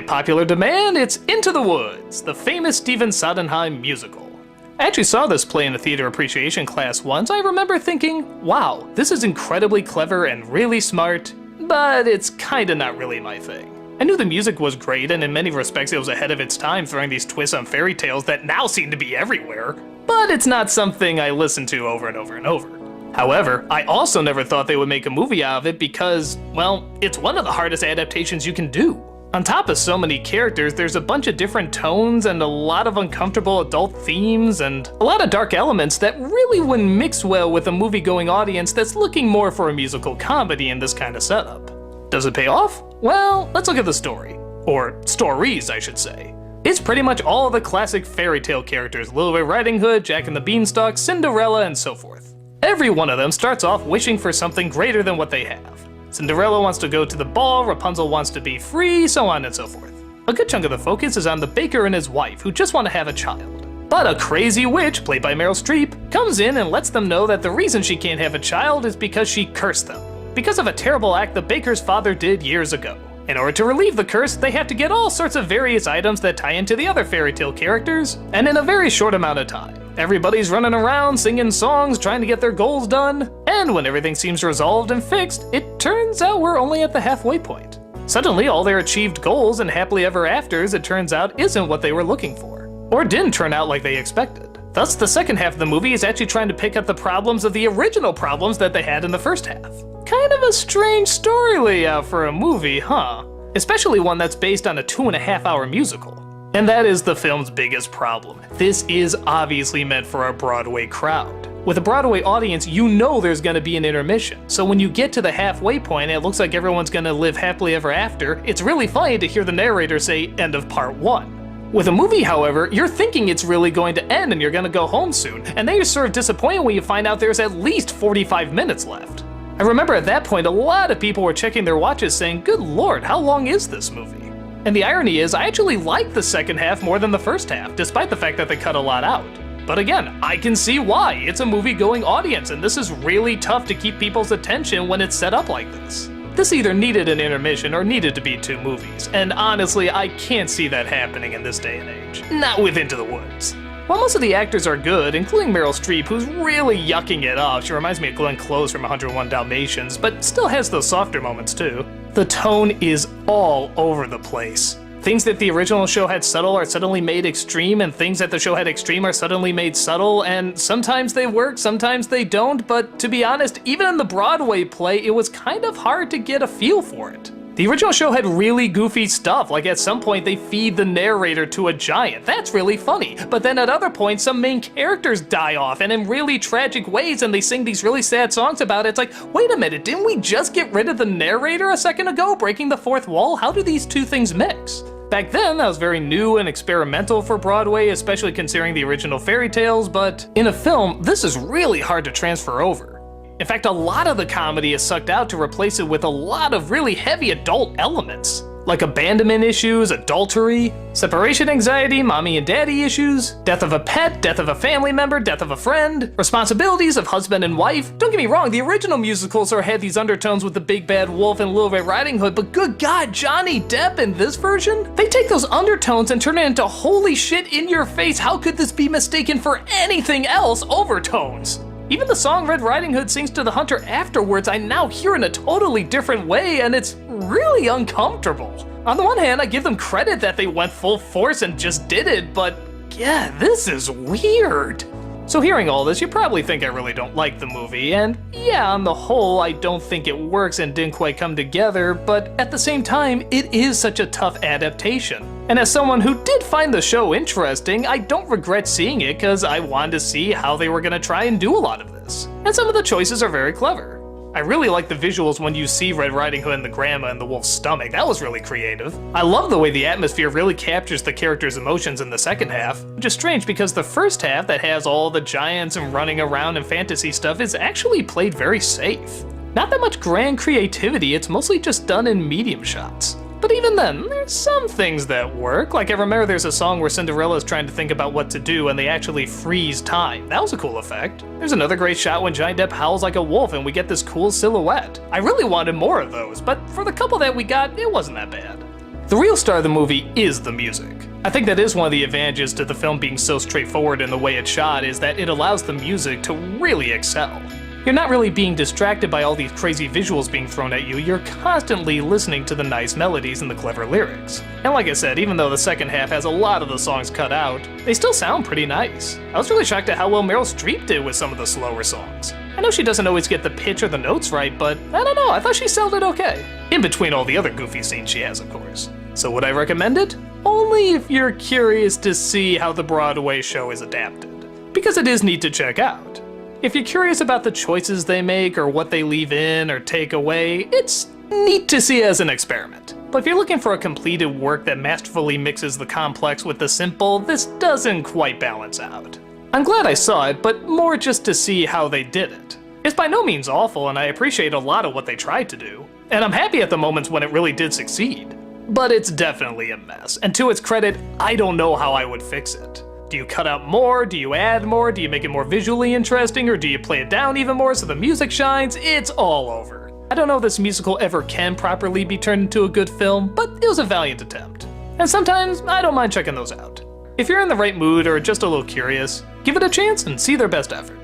popular demand, it's Into the Woods, the famous Stephen Sondheim musical. I actually saw this play in a theater appreciation class once. I remember thinking, wow, this is incredibly clever and really smart, but it's kinda not really my thing. I knew the music was great, and in many respects it was ahead of its time, throwing these twists on fairy tales that now seem to be everywhere, but it's not something I listen to over and over and over. However, I also never thought they would make a movie out of it because, well, it's one of the hardest adaptations you can do. On top of so many characters, there's a bunch of different tones and a lot of uncomfortable adult themes and a lot of dark elements that really wouldn't mix well with a movie-going audience that's looking more for a musical comedy in this kind of setup. Does it pay off? Well, let's look at the story. Or stories, I should say. It's pretty much all of the classic fairy tale characters: Little Red Riding Hood, Jack and the Beanstalk, Cinderella, and so forth. Every one of them starts off wishing for something greater than what they have. Cinderella wants to go to the ball, Rapunzel wants to be free, so on and so forth. A good chunk of the focus is on the baker and his wife, who just want to have a child. But a crazy witch, played by Meryl Streep, comes in and lets them know that the reason she can't have a child is because she cursed them, because of a terrible act the baker's father did years ago. In order to relieve the curse, they have to get all sorts of various items that tie into the other fairy tale characters, and in a very short amount of time. Everybody's running around singing songs, trying to get their goals done, and when everything seems resolved and fixed, it turns out we're only at the halfway point. Suddenly, all their achieved goals and happily ever afters, it turns out, isn't what they were looking for, or didn't turn out like they expected. Thus, the second half of the movie is actually trying to pick up the problems of the original problems that they had in the first half. Kind of a strange story layout for a movie, huh? Especially one that's based on a 2.5-hour musical. And that is the film's biggest problem. This is obviously meant for a Broadway crowd. With a Broadway audience, you know there's gonna be an intermission. So when you get to the halfway point and it looks like everyone's gonna live happily ever after, it's really funny to hear the narrator say, "End of part 1." With a movie, however, you're thinking it's really going to end and you're gonna go home soon, and then you're sort of disappointed when you find out there's at least 45 minutes left. I remember at that point a lot of people were checking their watches saying, good lord, how long is this movie? And the irony is, I actually liked the second half more than the first half, despite the fact that they cut a lot out. But again, I can see why. It's a movie-going audience, and this is really tough to keep people's attention when it's set up like this. This either needed an intermission or needed to be 2 movies, and honestly, I can't see that happening in this day and age. Not with Into the Woods. While most of the actors are good, including Meryl Streep, who's really yucking it up, she reminds me of Glenn Close from 101 Dalmatians, but still has those softer moments too. The tone is all over the place. Things that the original show had subtle are suddenly made extreme, and things that the show had extreme are suddenly made subtle, and sometimes they work, sometimes they don't, but to be honest, even in the Broadway play, it was kind of hard to get a feel for it. The original show had really goofy stuff, like at some point they feed the narrator to a giant. That's really funny. But then at other points, some main characters die off, and in really tragic ways, and they sing these really sad songs about it. It's like, wait a minute, didn't we just get rid of the narrator a second ago, breaking the fourth wall? How do these two things mix? Back then, that was very new and experimental for Broadway, especially considering the original fairy tales, but in a film, this is really hard to transfer over. In fact, a lot of the comedy is sucked out to replace it with a lot of really heavy adult elements, like abandonment issues, adultery, separation anxiety, mommy and daddy issues, death of a pet, death of a family member, death of a friend, responsibilities of husband and wife. Don't get me wrong, the original musicals had these undertones with the Big Bad Wolf and Little Red Riding Hood, but good God, Johnny Depp in this version? They take those undertones and turn it into holy shit in your face, how could this be mistaken for anything else overtones? Even the song Red Riding Hood sings to the hunter afterwards, I now hear in a totally different way, and it's really uncomfortable. On the one hand, I give them credit that they went full force and just did it, but yeah, this is weird. So hearing all this, you probably think I really don't like the movie, and yeah, on the whole, I don't think it works and didn't quite come together, but at the same time, it is such a tough adaptation. And as someone who did find the show interesting, I don't regret seeing it because I wanted to see how they were going to try and do a lot of this. And some of the choices are very clever. I really like the visuals when you see Red Riding Hood and the grandma in the wolf's stomach. That was really creative. I love the way the atmosphere really captures the characters' emotions in the second half, which is strange because the first half that has all the giants and running around and fantasy stuff is actually played very safe. Not that much grand creativity, it's mostly just done in medium shots. But even then, there's some things that work. Like I remember there's a song where Cinderella's trying to think about what to do and they actually freeze time. That was a cool effect. There's another great shot when Johnny Depp howls like a wolf and we get this cool silhouette. I really wanted more of those, but for the couple that we got, it wasn't that bad. The real star of the movie is the music. I think that is one of the advantages to the film being so straightforward in the way it's shot, is that it allows the music to really excel. You're not really being distracted by all these crazy visuals being thrown at you, you're constantly listening to the nice melodies and the clever lyrics. And like I said, even though the second half has a lot of the songs cut out, they still sound pretty nice. I was really shocked at how well Meryl Streep did with some of the slower songs. I know she doesn't always get the pitch or the notes right, but I don't know, I thought she sounded it okay. In between all the other goofy scenes she has, of course. So would I recommend it? Only if you're curious to see how the Broadway show is adapted, because it is neat to check out. If you're curious about the choices they make or what they leave in or take away, it's neat to see as an experiment. But if you're looking for a completed work that masterfully mixes the complex with the simple, this doesn't quite balance out. I'm glad I saw it, but more just to see how they did it. It's by no means awful, and I appreciate a lot of what they tried to do, and I'm happy at the moments when it really did succeed. But it's definitely a mess, and to its credit, I don't know how I would fix it. Do you cut out more? Do you add more? Do you make it more visually interesting? Or do you play it down even more so the music shines? It's all over. I don't know if this musical ever can properly be turned into a good film, but it was a valiant attempt. And sometimes I don't mind checking those out. If you're in the right mood or just a little curious, give it a chance and see their best effort.